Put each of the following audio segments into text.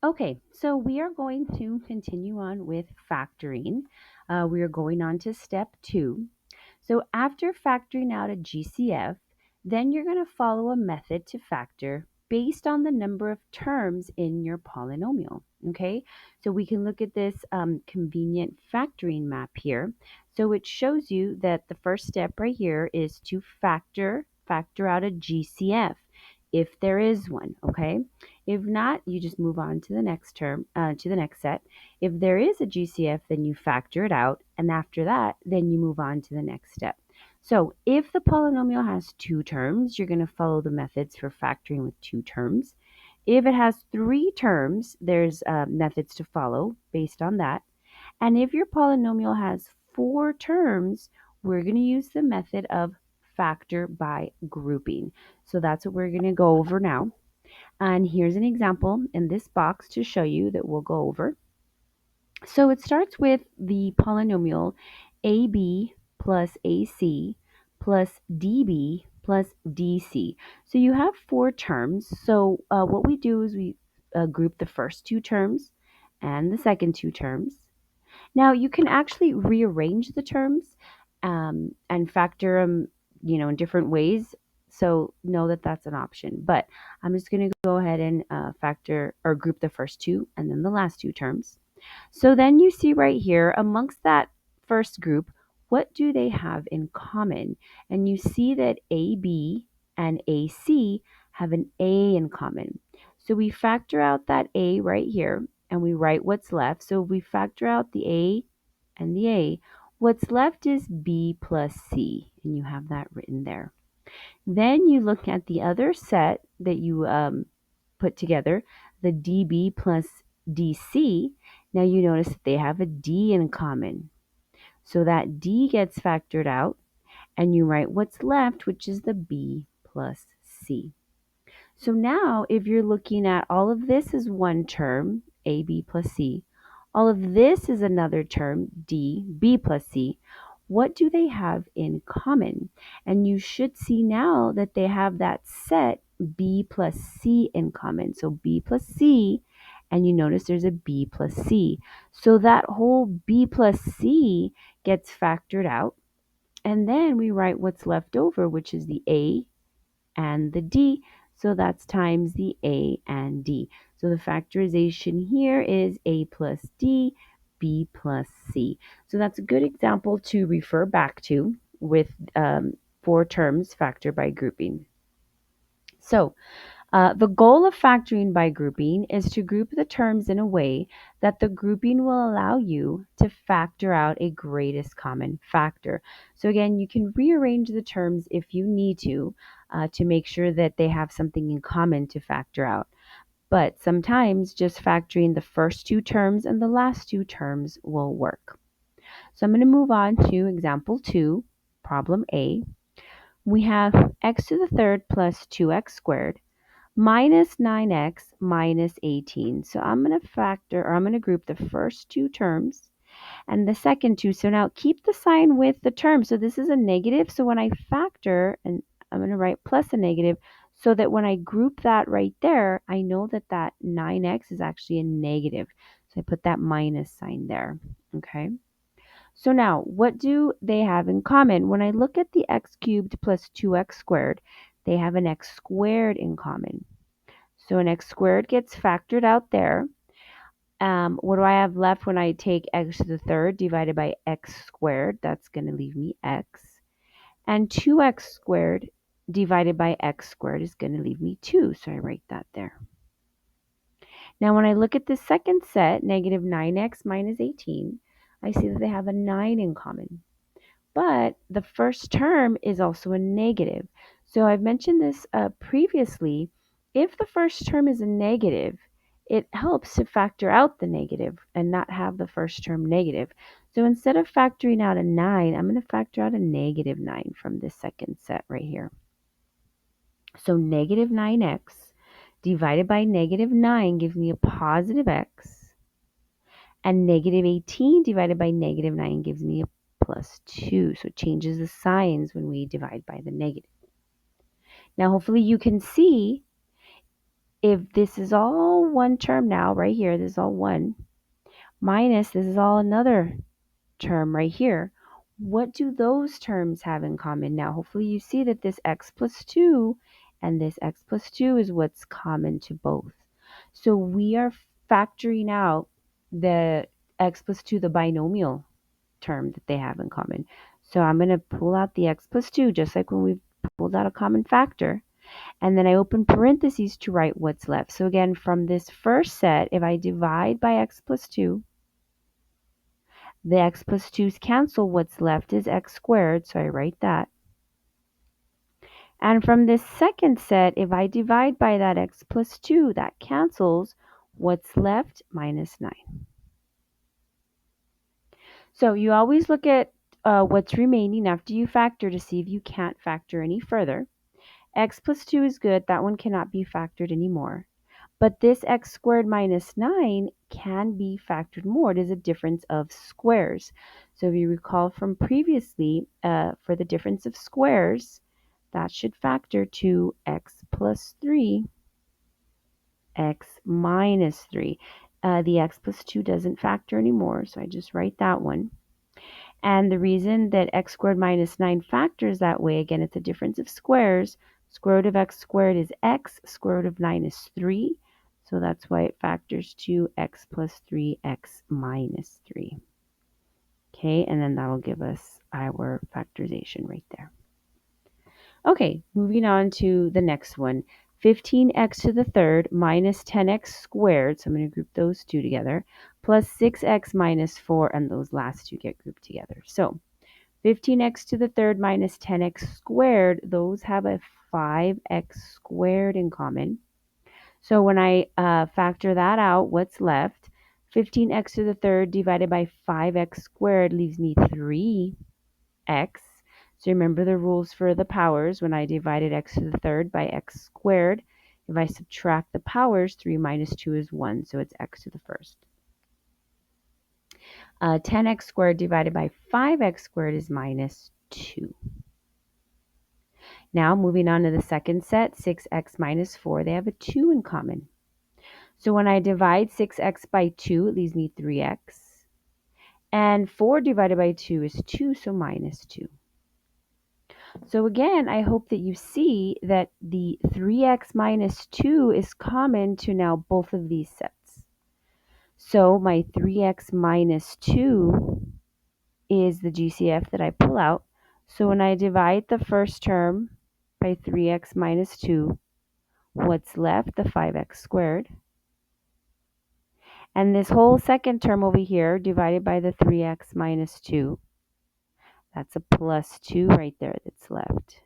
Okay, so we are going to continue on with factoring. We are going on to step 2. So after factoring out a GCF, then you're going to follow a method to factor based on the number of terms in your polynomial. Okay, so we can look at this convenient factoring map here. So it shows you that the first step right here is to factor out a GCF if there is one. Okay, if not, you just move on to the next term, to the next set. If there is a GCF, then you factor it out, and after that, then you move on to the next step. So if the polynomial has 2 terms, you're going to follow the methods for factoring with 2 terms. If it has 3 terms, there's methods to follow based on that. And if your polynomial has 4 terms, we're going to use the method of factor by grouping. So that's what we're going to go over now. And here's an example in this box to show you that we'll go over. So it starts with the polynomial AB plus AC plus DB plus DC. So you have 4 terms. So what we do is we group the first 2 terms and the second 2 terms. Now you can actually rearrange the terms and factor them, in different ways. So know that that's an option. But I'm just going to go ahead and factor or group the first 2 and then the last 2 terms. So then you see right here amongst that first group, what do they have in common? And you see that AB and AC have an A in common. So we factor out that A right here and we write what's left. So if we factor out the A and the A, what's left is B plus C, and you have that written there. Then you look at the other set that you put together, the DB plus DC. Now you notice that they have a D in common. So that D gets factored out, and you write what's left, which is the B plus C. So now if you're looking at all of this is one term, AB plus C, all of this is another term, DB plus C, what do they have in common? And you should see now that they have that set B plus C in common. So B plus C, and you notice there's a B plus C. So that whole B plus C gets factored out. And then we write what's left over, which is the A and the D. So that's times the A and D. So the factorization here is A plus D, B plus C. So that's a good example to refer back to with 4 terms factor by grouping. So the goal of factoring by grouping is to group the terms in a way that the grouping will allow you to factor out a greatest common factor. So again, you can rearrange the terms if you need to make sure that they have something in common to factor out. But sometimes just factoring the first 2 terms and the last 2 terms will work. So I'm going to move on to example 2, problem A. We have x to the third plus 2x squared minus 9x minus 18. So I'm going to group the first 2 terms and the second 2. So now keep the sign with the term. So this is a negative. So when I factor, and I'm going to write plus a negative, so that when I group that right there, I know that that 9x is actually a negative. So I put that minus sign there. Okay. So now, what do they have in common? When I look at the x cubed plus 2x squared, they have an x squared in common. So an x squared gets factored out there. What do I have left when I take x to the third divided by x squared? That's going to leave me x. And 2x squared divided by x squared is going to leave me 2. So I write that there. Now when I look at the second set, negative 9x minus 18, I see that they have a 9 in common. But the first term is also a negative. So I've mentioned this previously. If the first term is a negative, it helps to factor out the negative and not have the first term negative. So instead of factoring out a 9, I'm going to factor out a negative 9 from this second set right here. So negative 9x divided by negative 9 gives me a positive x. And negative 18 divided by negative 9 gives me a plus 2. So it changes the signs when we divide by the negative. Now, hopefully you can see if this is all one term now, right here, this is all one, minus this is all another term right here, what do those terms have in common? Now, hopefully you see that this x plus 2 and this x plus 2 is what's common to both. So we are factoring out the x plus 2, the binomial term that they have in common. So I'm going to pull out the x plus 2, just like when we pulled out a common factor. And then I open parentheses to write what's left. So again, from this first set, if I divide by x plus 2, the x plus 2's cancel. What's left is x squared, so I write that. And from this second set, if I divide by that x plus 2, that cancels. What's left? Minus 9. So you always look at what's remaining after you factor to see if you can't factor any further. X plus 2 is good. That one cannot be factored anymore. But this x squared minus 9 can be factored more. It is a difference of squares. So if you recall from previously, for the difference of squares, that should factor to x plus 3, x minus 3. The x plus 2 doesn't factor anymore, so I just write that one. And the reason that x squared minus 9 factors that way, again, it's a difference of squares. Square root of x squared is x. Square root of 9 is 3. So that's why it factors to x plus 3, x minus 3. Okay, and then that'll give us our factorization right there. Okay, moving on to the next one. 15x to the third minus 10x squared, so I'm going to group those two together, plus 6x minus 4, and those last two get grouped together. So 15x to the third minus 10x squared, those have a 5x squared in common. So when I factor that out, what's left? 15x to the third divided by 5x squared leaves me 3x. So remember the rules for the powers. When I divided x to the third by x squared, if I subtract the powers, 3 minus 2 is 1, so it's x to the first. 10x squared divided by 5x squared is minus 2. Now moving on to the second set, 6x minus 4, they have a 2 in common. So when I divide 6x by 2, it leaves me 3x. And 4 divided by 2 is 2, so minus 2. So again, I hope that you see that the 3x minus 2 is common to now both of these sets. So my 3x minus 2 is the GCF that I pull out. So when I divide the first term by 3x minus 2, what's left? The 5x squared. And this whole second term over here divided by the 3x minus 2, that's a plus 2 right there that's left.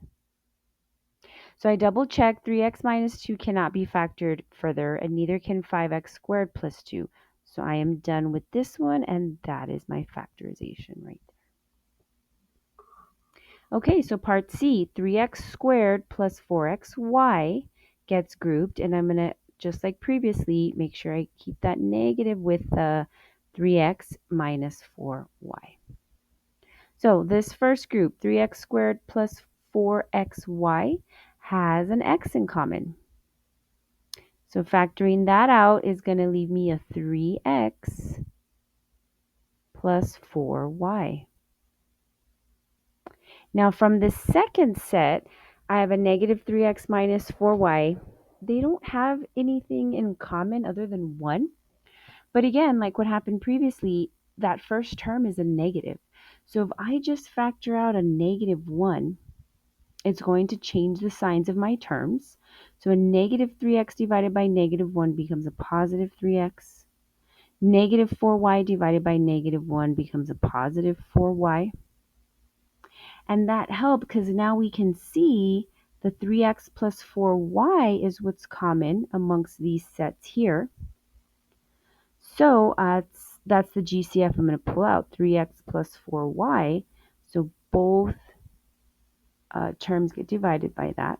So I double check 3x minus 2 cannot be factored further, and neither can 5x squared plus 2. So I am done with this one, and that is my factorization right there. Okay, so part C, 3x squared plus 4xy gets grouped, and I'm going to, just like previously, make sure I keep that negative with the 3x minus 4y. So this first group, 3x squared plus 4xy, has an x in common. So factoring that out is going to leave me a 3x plus 4y. Now from the second set, I have a negative 3x minus 4y. They don't have anything in common other than 1. But again, like what happened previously, that first term is a negative. So if I just factor out a negative 1, it's going to change the signs of my terms. So a negative 3x divided by negative 1 becomes a positive 3x. Negative 4y divided by negative 1 becomes a positive 4y. And that helped because now we can see the 3x plus 4y is what's common amongst these sets here. So that's the GCF I'm going to pull out, 3x plus 4y. So both terms get divided by that.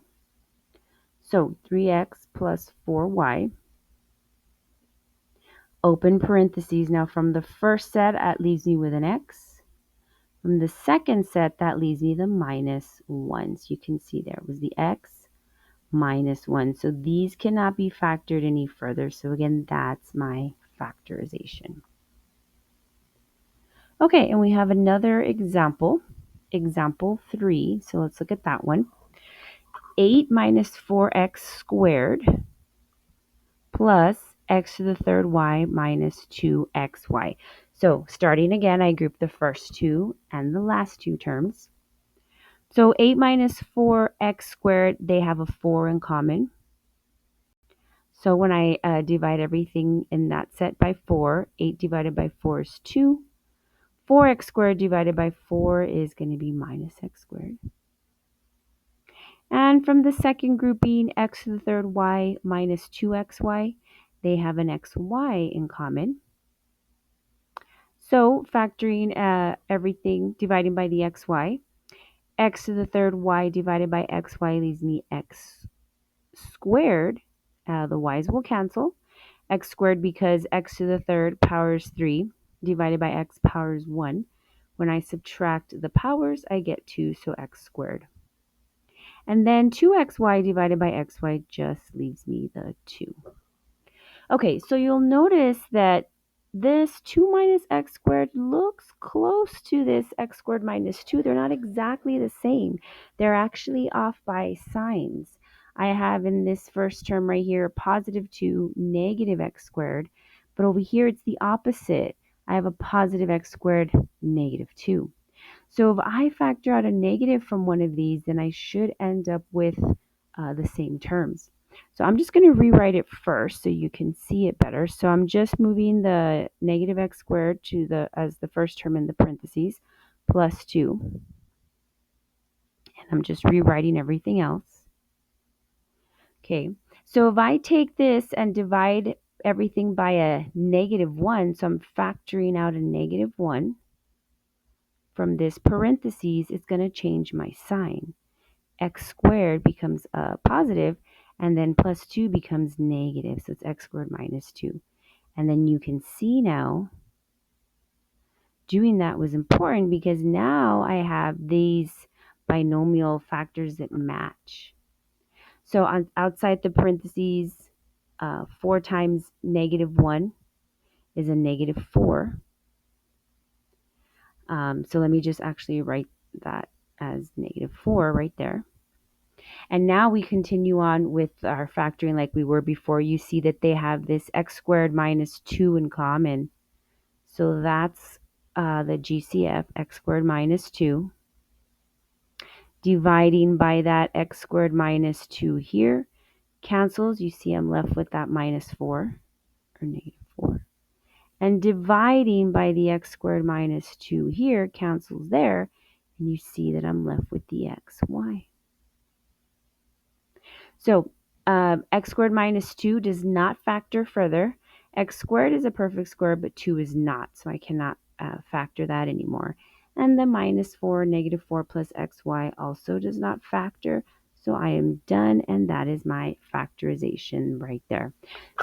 So 3x plus 4y. Open parentheses. Now from the first set, that leaves me with an x. From the second set, that leaves me the minus 1. So you can see there was the x minus 1. So these cannot be factored any further. So again, that's my factorization. Okay, and we have another example, example 3. So let's look at that one. 8 minus 4x squared plus x to the third y minus 2xy. So starting again, I group the first two and the last two terms. So 8 minus 4x squared, they have a 4 in common. So when I divide everything in that set by 4, 8 divided by 4 is 2. 4x squared divided by 4 is going to be minus x squared. And from the second grouping, x to the third y minus 2xy, they have an xy in common. So factoring everything, dividing by the xy, x to the third y divided by xy leaves me x squared. The y's will cancel. X squared because x to the third power is 3 divided by x power is 1. When I subtract the powers, I get 2, so x squared. And then 2xy divided by xy just leaves me the 2. Okay, so you'll notice that this 2 minus x squared looks close to this x squared minus 2. They're not exactly the same. They're actually off by signs. I have in this first term right here, positive 2, negative x squared. But over here, it's the opposite. I have a positive x squared, negative 2. So if I factor out a negative from one of these, then I should end up with the same terms. So I'm just going to rewrite it first so you can see it better. So I'm just moving the negative x squared to as the first term in the parentheses, plus 2. And I'm just rewriting everything else. Okay, so if I take this and divide everything by a negative 1, so I'm factoring out a negative 1, from this parentheses, it's going to change my sign. X squared becomes a positive, and then plus 2 becomes negative. So it's x squared minus 2. And then you can see now doing that was important because now I have these binomial factors that match. So outside the parentheses, 4 times negative 1 is a negative 4. So let me just actually write that as negative 4 right there. And now we continue on with our factoring like we were before. You see that they have this x squared minus 2 in common. So that's the GCF, x squared minus 2. Dividing by that x squared minus 2 here cancels. You see I'm left with that minus 4 or negative 4. And dividing by the x squared minus 2 here cancels there. And you see that I'm left with the xy. So x squared minus 2 does not factor further. X squared is a perfect square, but 2 is not, so I cannot factor that anymore. And the minus 4, negative 4 plus xy also does not factor, so I am done, and that is my factorization right there.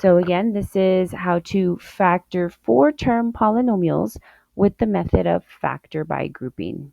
So again, this is how to factor 4-term polynomials with the method of factor by grouping.